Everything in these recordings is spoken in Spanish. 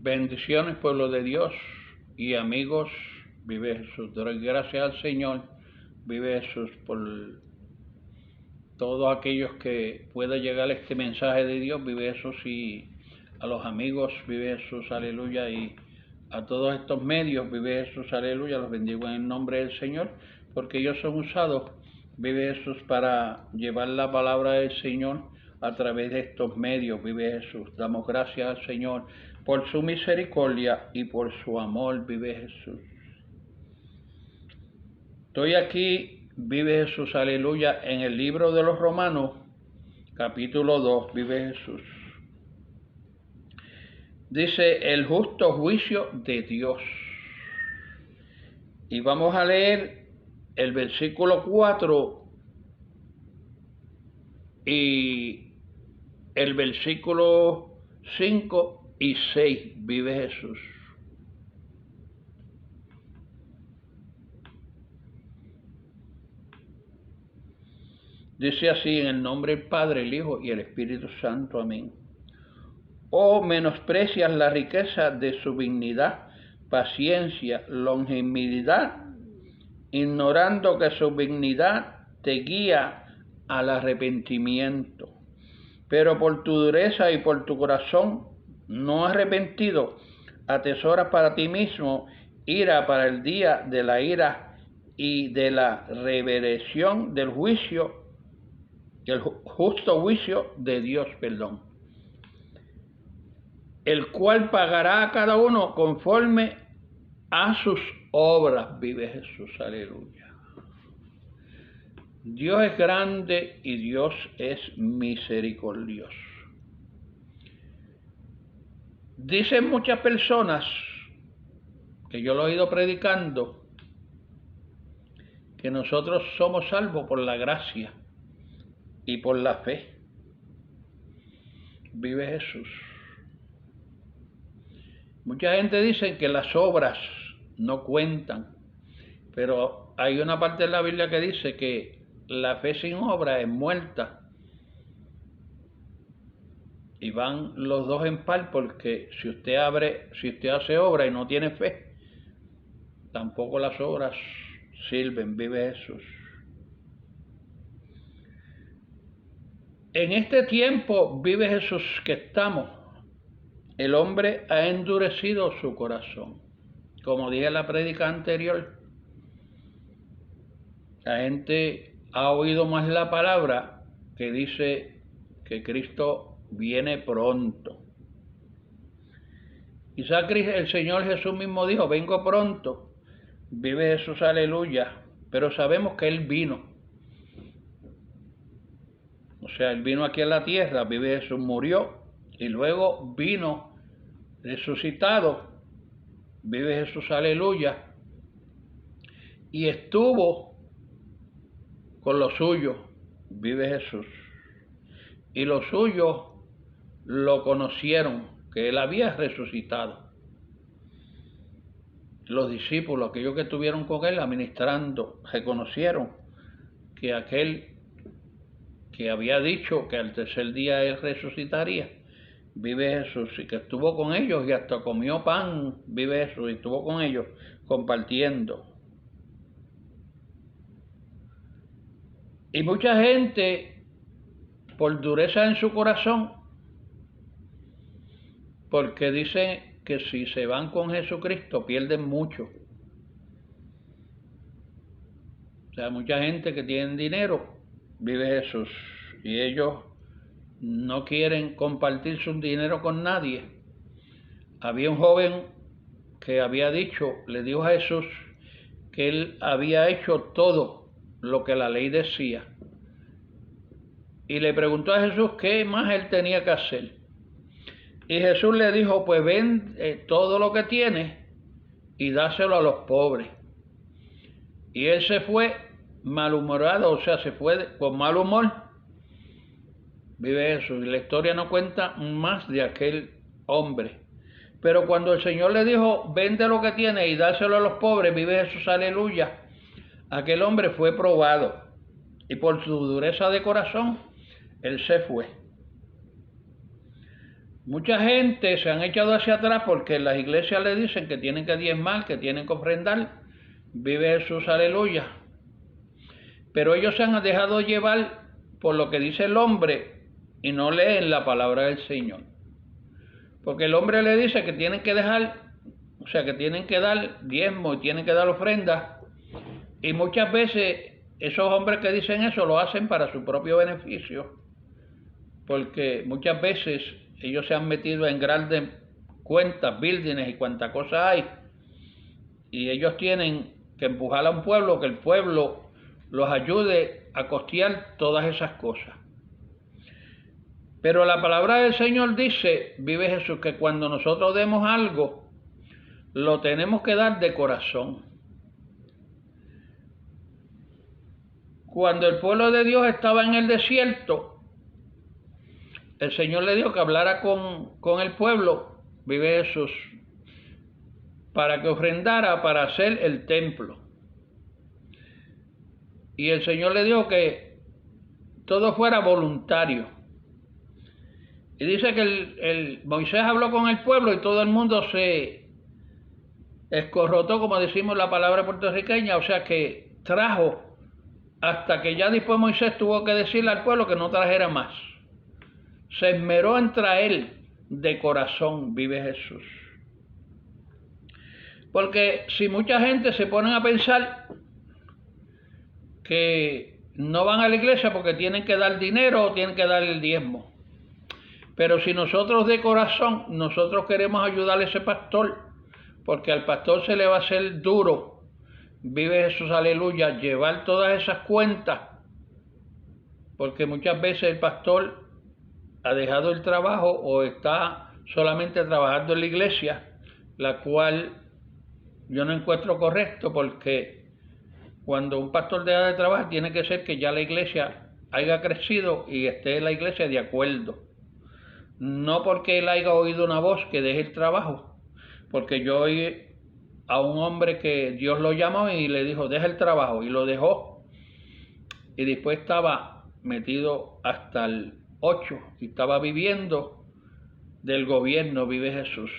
Bendiciones, pueblo de Dios y amigos. Vive Jesús. Doy gracias al Señor. Vive Jesús por todos aquellos que pueda llegar este mensaje de Dios. Vive Jesús, y a los amigos. Vive Jesús, aleluya. Y a todos estos medios. Vive Jesús, aleluya. Los bendigo en el nombre del Señor, porque ellos son usados, vive Jesús, para llevar la palabra del Señor a través de estos medios. Vive Jesús. Damos gracias al Señor por su misericordia y por su amor. Vive Jesús. Estoy aquí, vive Jesús, aleluya, en el libro de los Romanos, capítulo 2, vive Jesús. Dice: el justo juicio de Dios. Y vamos a leer el versículo 4 y el versículo 5 y 6, vive Jesús. Dice así: en el nombre del Padre, el Hijo y el Espíritu Santo. Amén. O menosprecias la riqueza de su benignidad, paciencia, longanimidad, ignorando que su benignidad te guía al arrepentimiento. Pero por tu dureza y por tu corazón no arrepentido, atesoras para ti mismo ira para el día de la ira y de la revelación del juicio, el justo juicio de Dios, el cual pagará a cada uno conforme a sus obras. Vive Jesús, aleluya. Dios es grande y Dios es misericordioso. Dicen muchas personas, que yo lo he ido predicando, que nosotros somos salvos por la gracia y por la fe. Vive Jesús. Mucha gente dice que las obras no cuentan, pero hay una parte de la Biblia que dice que la fe sin obra es muerta. Y van los dos en par, porque si usted hace obra y no tiene fe, tampoco las obras sirven. Vive Jesús. En este tiempo, vive Jesús, que estamos, el hombre ha endurecido su corazón. Como dije en la prédica anterior, la gente ha oído más la palabra que dice que Cristo viene pronto. Quizá el Señor Jesús mismo dijo: vengo pronto. Vive Jesús, aleluya. Pero sabemos que Él vino. O sea, Él vino aquí a la tierra, vive Jesús, murió y luego vino resucitado. Vive Jesús, aleluya. Y estuvo con los suyos. Vive Jesús. Y los suyos lo conocieron, que Él había resucitado. Los discípulos, aquellos que estuvieron con Él administrando, reconocieron que aquel que había dicho que al tercer día Él resucitaría, vive Jesús, y que estuvo con ellos y hasta comió pan, vive Jesús, y estuvo con ellos compartiendo. Y mucha gente, por dureza en su corazón, porque dicen que si se van con Jesucristo pierden mucho. O sea, mucha gente que tiene dinero, vive Jesús, y ellos no quieren compartir su dinero con nadie. Había un joven que había dicho, le dijo a Jesús que él había hecho todo lo que la ley decía. Y le preguntó a Jesús qué más él tenía que hacer. Y Jesús le dijo: pues vende todo lo que tienes y dáselo a los pobres. Y él se fue malhumorado, o sea, se fue con mal humor. Vive Jesús. Y la historia no cuenta más de aquel hombre. Pero cuando el Señor le dijo: vende lo que tienes y dáselo a los pobres, vive Jesús, aleluya, aquel hombre fue probado. Y por su dureza de corazón, él se fue. Mucha gente se han echado hacia atrás porque las iglesias le dicen que tienen que diezmar, que tienen que ofrendar. Vive Jesús, aleluya. Pero ellos se han dejado llevar por lo que dice el hombre y no leen la palabra del Señor. Porque el hombre le dice que tienen que dejar, o sea, que tienen que dar diezmo y tienen que dar ofrenda. Y muchas veces esos hombres que dicen eso lo hacen para su propio beneficio. Porque muchas veces ellos se han metido en grandes cuentas, buildings y cuánta cosa hay. Y ellos tienen que empujar a un pueblo, que el pueblo los ayude a costear todas esas cosas. Pero la palabra del Señor dice, vive Jesús, que cuando nosotros demos algo, lo tenemos que dar de corazón. Cuando el pueblo de Dios estaba en el desierto, el Señor le dijo que hablara con el pueblo, vive Jesús, para que ofrendara para hacer el templo. Y el Señor le dijo que todo fuera voluntario. Y dice que Moisés habló con el pueblo y todo el mundo se escorrotó, como decimos la palabra puertorriqueña, o sea que trajo hasta que ya después Moisés tuvo que decirle al pueblo que no trajera más. Se esmeró en traer de corazón, vive Jesús. Porque si mucha gente se pone a pensar que no van a la iglesia porque tienen que dar dinero o tienen que dar el diezmo. Pero si nosotros de corazón, nosotros queremos ayudar a ese pastor, porque al pastor se le va a hacer duro, vive Jesús, aleluya, llevar todas esas cuentas, porque muchas veces el pastor ha dejado el trabajo o está solamente trabajando en la iglesia, la cual yo no encuentro correcto, porque cuando un pastor deja de trabajar tiene que ser que ya la iglesia haya crecido y esté la iglesia de acuerdo. No porque él haya oído una voz que deje el trabajo, porque yo oí a un hombre que Dios lo llamó y le dijo, deja el trabajo, y lo dejó, y después estaba metido hasta el 8 y estaba viviendo del gobierno, vive Jesús.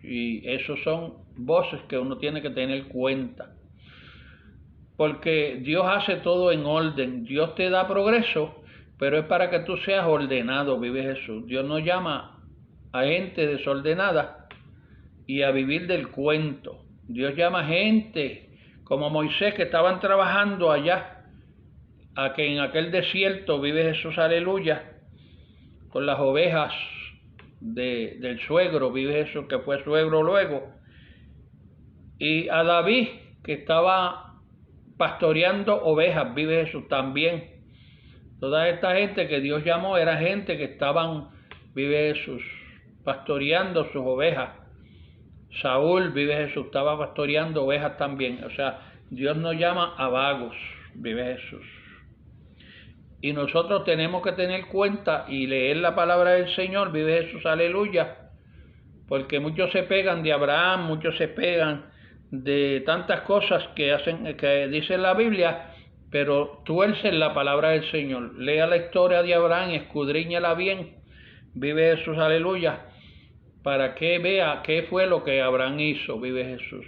Y esos son voces que uno tiene que tener cuenta, porque Dios hace todo en orden. Dios te da progreso, pero es para que tú seas ordenado, vive Jesús. Dios no llama a gente desordenada y a vivir del cuento. Dios llama a gente como Moisés, que estaban trabajando allá, a que en aquel desierto, vive Jesús, aleluya, con las ovejas del suegro, vive Jesús, que fue suegro luego, y a David, que estaba pastoreando ovejas, vive Jesús también. Toda esta gente que Dios llamó era gente que estaban, vive Jesús, pastoreando sus ovejas. Saúl, vive Jesús, estaba pastoreando ovejas también. O sea, Dios nos llama a vagos, vive Jesús. Y nosotros tenemos que tener cuenta y leer la palabra del Señor, vive Jesús, aleluya. Porque muchos se pegan de Abraham, muchos se pegan de tantas cosas que hacen, que dice la Biblia, pero tuercen la palabra del Señor. Lea la historia de Abraham y escudriñala bien, vive Jesús, aleluya, para que vea qué fue lo que Abraham hizo, vive Jesús.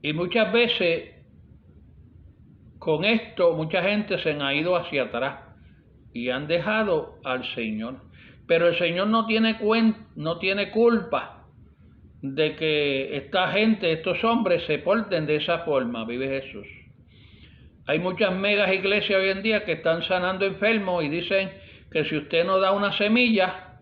Y muchas veces con esto mucha gente se ha ido hacia atrás y han dejado al Señor. Pero el Señor no tiene culpa de que esta gente, estos hombres se porten de esa forma, vive Jesús. Hay muchas megas iglesias hoy en día que están sanando enfermos y dicen que si usted no da una semilla,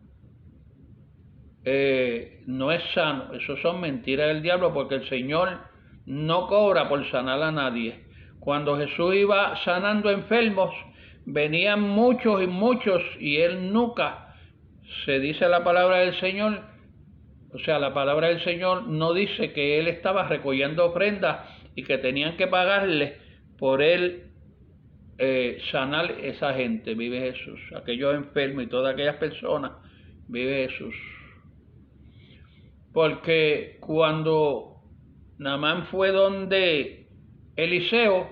no es sano. Eso son mentiras del diablo, porque el Señor no cobra por sanar a nadie. Cuando Jesús iba sanando enfermos, venían muchos y muchos, y él nunca, se dice la palabra del Señor, o sea, la palabra del Señor no dice que él estaba recogiendo ofrendas y que tenían que pagarle por él sanar esa gente, vive Jesús. Aquellos enfermos y todas aquellas personas, vive Jesús. Porque cuando Naamán fue donde Eliseo,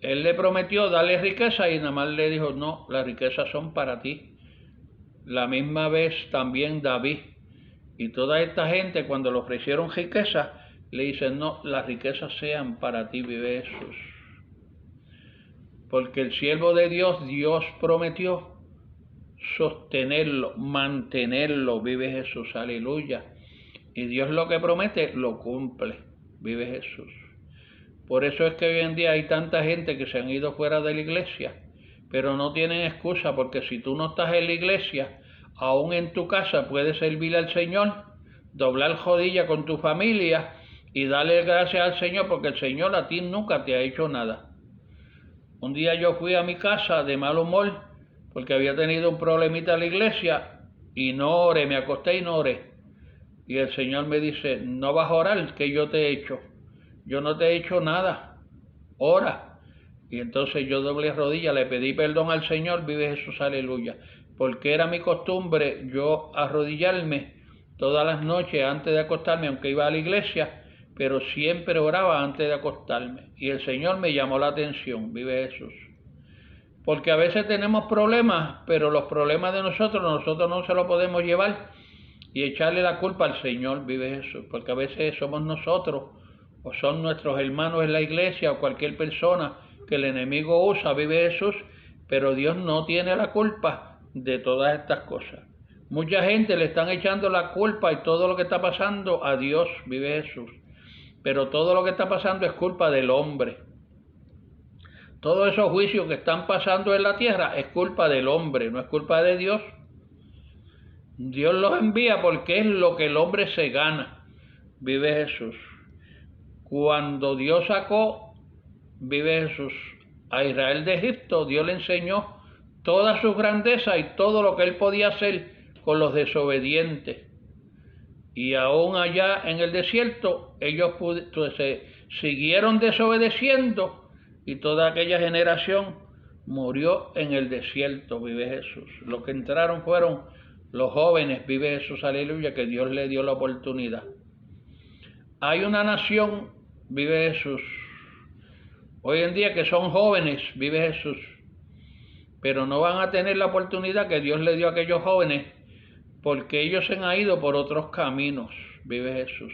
él le prometió darle riqueza y Naamán le dijo, no, las riquezas son para ti. la misma vez también David. Y toda esta gente, cuando le ofrecieron riquezas, le dicen, no, las riquezas sean para ti, vive Jesús. Porque el siervo de Dios, Dios prometió sostenerlo, mantenerlo, vive Jesús, aleluya. Y Dios lo que promete, lo cumple, vive Jesús. Por eso es que hoy en día hay tanta gente que se han ido fuera de la iglesia, pero no tienen excusa, porque si tú no estás en la iglesia, aún en tu casa puedes servir al Señor, doblar rodilla con tu familia y darle gracias al Señor, porque el Señor a ti nunca te ha hecho nada. Un día yo fui a mi casa de mal humor, porque había tenido un problemita en la iglesia, y no oré, me acosté y no oré. Y el Señor me dice, no vas a orar, que yo te he hecho. Yo no te he hecho nada, ora. Y entonces yo doblé rodilla, le pedí perdón al Señor, vive Jesús, aleluya. Porque era mi costumbre yo arrodillarme todas las noches antes de acostarme, aunque iba a la iglesia, pero siempre oraba antes de acostarme. Y el Señor me llamó la atención, vive Jesús. Porque a veces tenemos problemas, pero los problemas de nosotros no se los podemos llevar y echarle la culpa al Señor, vive Jesús. Porque a veces somos nosotros, o son nuestros hermanos en la iglesia, o cualquier persona que el enemigo usa, vive Jesús, pero Dios no tiene la culpa de todas estas cosas. Mucha gente le están echando la culpa y todo lo que está pasando a Dios, vive Jesús. Pero todo lo que está pasando es culpa del hombre. Todos esos juicios que están pasando en la tierra es culpa del hombre, no es culpa de Dios. Dios los envía porque es lo que el hombre se gana, vive Jesús. Cuando Dios sacó, vive Jesús, a Israel de Egipto, Dios le enseñó toda su grandeza y todo lo que él podía hacer con los desobedientes. Y aún allá en el desierto, ellos siguieron desobedeciendo, y toda aquella generación murió en el desierto, vive Jesús. Los que entraron fueron los jóvenes, vive Jesús, aleluya, que Dios le dio la oportunidad. Hay una nación, vive Jesús, hoy en día que son jóvenes, vive Jesús, pero no van a tener la oportunidad que Dios le dio a aquellos jóvenes, porque ellos se han ido por otros caminos, vive Jesús.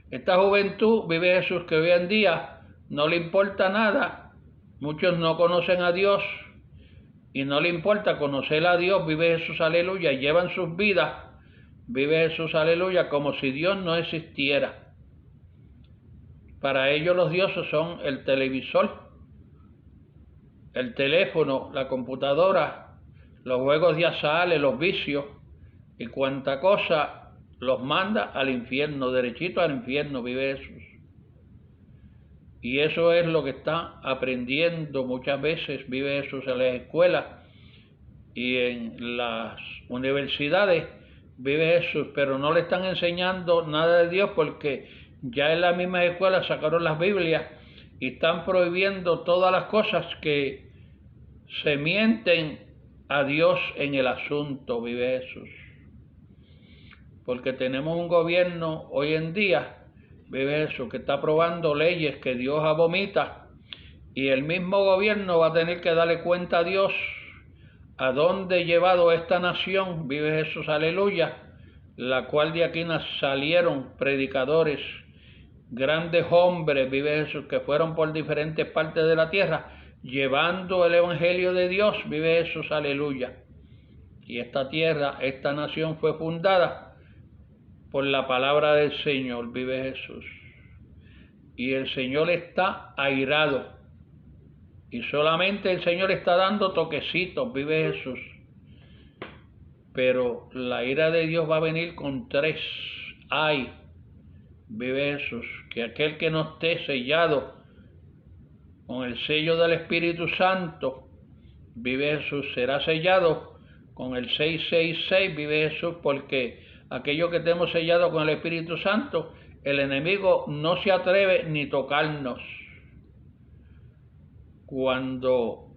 Esta juventud, vive Jesús, que hoy en día no le importa nada, muchos no conocen a Dios y no le importa conocer a Dios, vive Jesús, aleluya, llevan sus vidas, vive Jesús, aleluya, como si Dios no existiera. Para ellos los dioses son el televisor, el teléfono, la computadora, los juegos de azar, los vicios y cuanta cosa los manda al infierno, derechito al infierno, vive Jesús. Y eso es lo que está aprendiendo muchas veces, vive Jesús, en las escuelas y en las universidades, vive Jesús, pero no le están enseñando nada de Dios, porque ya en las mismas escuelas sacaron las Biblias y están prohibiendo todas las cosas que se mienten a Dios en el asunto, vive Jesús. Porque tenemos un gobierno hoy en día, vive Jesús, que está aprobando leyes que Dios abomita, y el mismo gobierno va a tener que darle cuenta a Dios a dónde ha llevado esta nación, vive Jesús, aleluya, la cual de aquí salieron predicadores, grandes hombres, vive Jesús, que fueron por diferentes partes de la tierra, llevando el evangelio de Dios, vive Jesús, aleluya. Y esta tierra, esta nación fue fundada por la palabra del Señor, vive Jesús. Y el Señor está airado. Y solamente el Señor está dando toquecitos, vive Jesús. Pero la ira de Dios va a venir con 3. Ay, vive Jesús, que aquel que no esté sellado con el sello del Espíritu Santo, vive Jesús, será sellado con el 666, vive Jesús, porque aquello que tenemos sellado con el Espíritu Santo, el enemigo no se atreve ni tocarnos. Cuando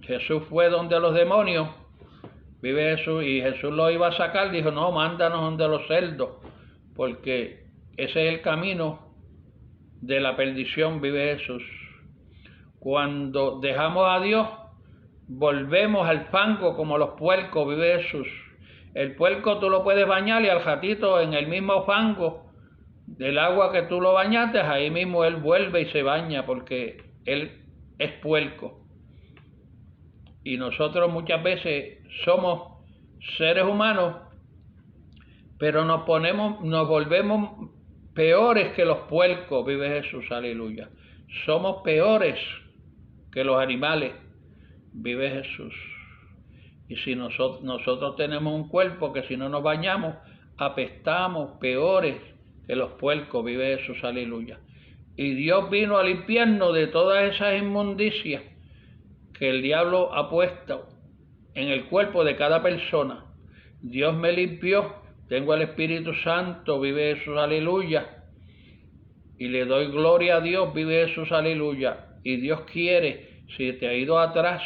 Jesús fue donde los demonios, vive Jesús, y Jesús lo iba a sacar, dijo, no, mándanos donde los cerdos, porque ese es el camino de la perdición, vive Jesús. Cuando dejamos a Dios, volvemos al fango como los puercos, vive Jesús. El puerco tú lo puedes bañar y al ratito en el mismo fango del agua que tú lo bañaste, ahí mismo él vuelve y se baña porque él es puerco. Y nosotros muchas veces somos seres humanos, pero nos volvemos peores que los puercos, vive Jesús, aleluya. Somos peores que los animales, vive Jesús. Y si nosotros tenemos un cuerpo que si no nos bañamos, apestamos peores que los puercos, vive Jesús, aleluya. Y Dios vino a limpiarnos de todas esas inmundicias que el diablo ha puesto en el cuerpo de cada persona. Dios me limpió, tengo el Espíritu Santo, vive Jesús, aleluya. Y le doy gloria a Dios, vive Jesús, aleluya. Y Dios quiere, si te ha ido atrás,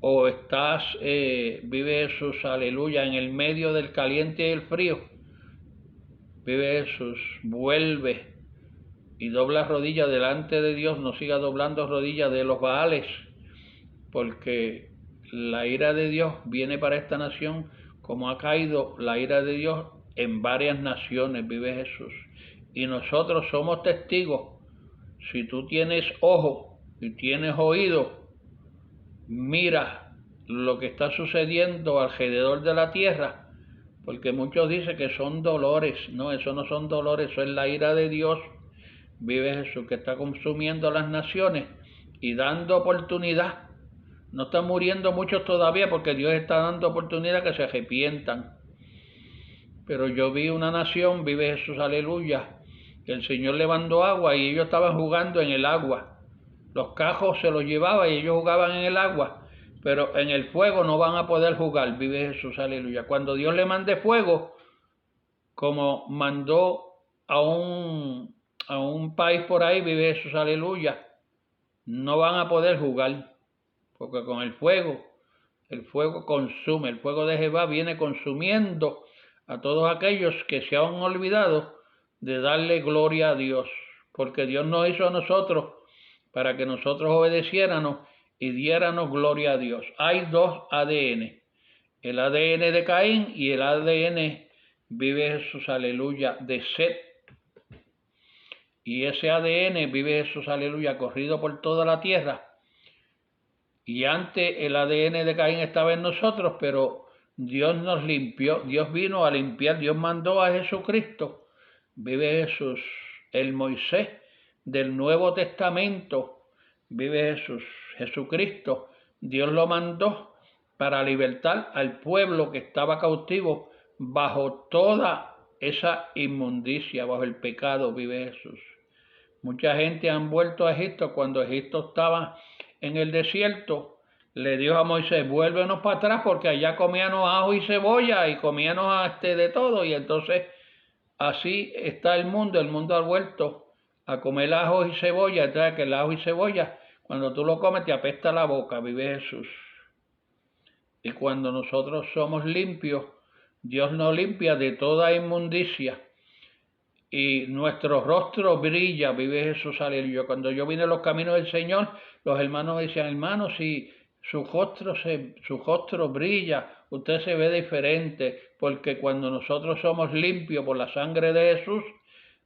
o estás, vive Jesús, aleluya, en el medio del caliente y el frío, vive Jesús, vuelve y dobla rodillas delante de Dios, no siga doblando rodillas de los Baales, porque la ira de Dios viene para esta nación, como ha caído la ira de Dios en varias naciones, vive Jesús. Y nosotros somos testigos. Si tú tienes ojo y tienes oído, mira lo que está sucediendo alrededor de la tierra, porque muchos dicen que son dolores. No, eso no son dolores, eso es la ira de Dios, vive Jesús, que está consumiendo las naciones y dando oportunidad. No están muriendo muchos todavía porque Dios está dando oportunidad que se arrepientan. Pero yo vi una nación, vive Jesús, aleluya, que el Señor le mandó agua y ellos estaban jugando en el agua. Los cajos se los llevaba y ellos jugaban en el agua, pero en el fuego no van a poder jugar, vive Jesús, aleluya. Cuando Dios le mande fuego, como mandó a un país por ahí, vive Jesús, aleluya, no van a poder jugar, porque con el fuego consume, el fuego de Jehová viene consumiendo a todos aquellos que se han olvidado de darle gloria a Dios, porque Dios nos hizo a nosotros para que nosotros obedeciéramos y diéramos gloria a Dios. Hay dos ADN, el ADN de Caín y el ADN, vive Jesús, aleluya, de Set. Y ese ADN, vive Jesús, aleluya, corrido por toda la tierra. Y antes el ADN de Caín estaba en nosotros, pero Dios nos limpió, Dios vino a limpiar, Dios mandó a Jesucristo, vive Jesús, el Moisés del Nuevo Testamento, vive Jesús, Jesucristo, Dios lo mandó para libertar al pueblo que estaba cautivo bajo toda esa inmundicia, bajo el pecado, vive Jesús. Mucha gente han vuelto a Egipto cuando Egipto estaba en el desierto. Le dijo a Moisés, vuélvenos para atrás porque allá comíamos ajo y cebolla y comíamos de todo. Y entonces así está el mundo ha vuelto a comer ajo y cebolla. Entonces que el ajo y cebolla, cuando tú lo comes te apesta la boca, vive Jesús. Y cuando nosotros somos limpios, Dios nos limpia de toda inmundicia. Y nuestro rostro brilla, vive Jesús, aleluya. Cuando yo vine a los caminos del Señor, los hermanos me decían, hermano, si su rostro brilla, usted se ve diferente, porque cuando nosotros somos limpios por la sangre de Jesús,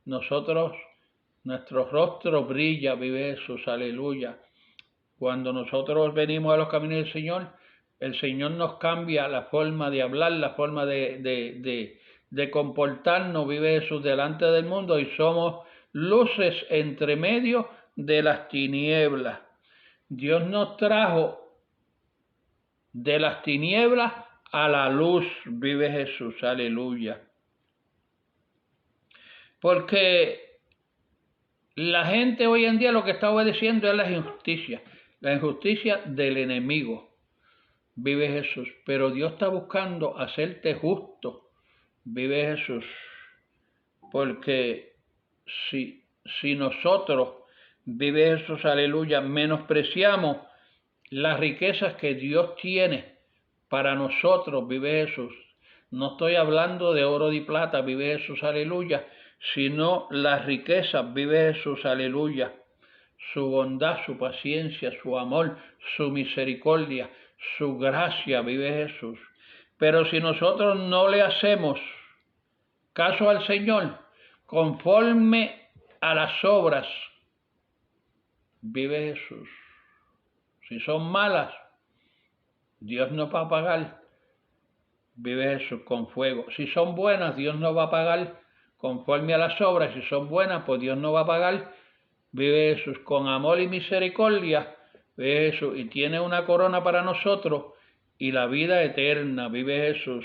nuestro rostro brilla, vive Jesús, aleluya. Cuando nosotros venimos a los caminos del Señor, el Señor nos cambia la forma de hablar, la forma de comportarnos, vive Jesús, delante del mundo, y somos luces entre medio de las tinieblas. Dios nos trajo de las tinieblas a la luz, vive Jesús, aleluya. Porque la gente hoy en día lo que está obedeciendo es la injusticia del enemigo, vive Jesús. Pero Dios está buscando hacerte justo, vive Jesús, porque si nosotros, vive Jesús, aleluya, menospreciamos las riquezas que Dios tiene para nosotros, vive Jesús, no estoy hablando de oro y plata, vive Jesús, aleluya, sino las riquezas, vive Jesús, aleluya, su bondad, su paciencia, su amor, su misericordia, su gracia, vive Jesús. Pero si nosotros no le hacemos caso al Señor, conforme a las obras, vive Jesús. Si son malas, Dios nos va a pagar, vive Jesús, con fuego. Si son buenas, Dios nos va a pagar conforme a las obras. Si son buenas, pues Dios nos va a pagar, vive Jesús, con amor y misericordia, vive Jesús, y tiene una corona para nosotros y la vida eterna, vive Jesús.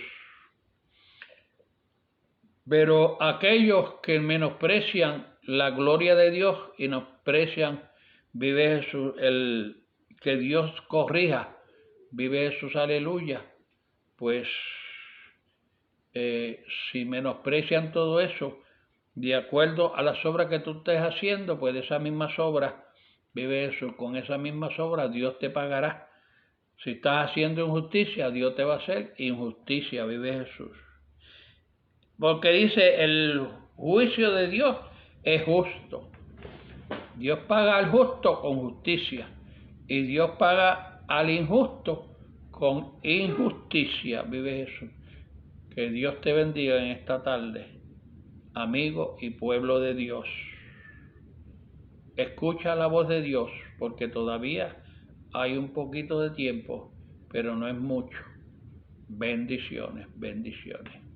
Pero aquellos que menosprecian la gloria de Dios y menosprecian, vive Jesús, el que Dios corrija, vive Jesús, aleluya, pues si menosprecian todo eso, de acuerdo a las obras que tú estés haciendo, pues de esas mismas obras, vive Jesús, con esas mismas obras Dios te pagará. Si estás haciendo injusticia, Dios te va a hacer injusticia, vive Jesús. Porque dice, el juicio de Dios es justo. Dios paga al justo con justicia y Dios paga al injusto con injusticia, vive Jesús. Que Dios te bendiga en esta tarde, amigo y pueblo de Dios. Escucha la voz de Dios, porque todavía hay un poquito de tiempo, pero no es mucho. Bendiciones, bendiciones.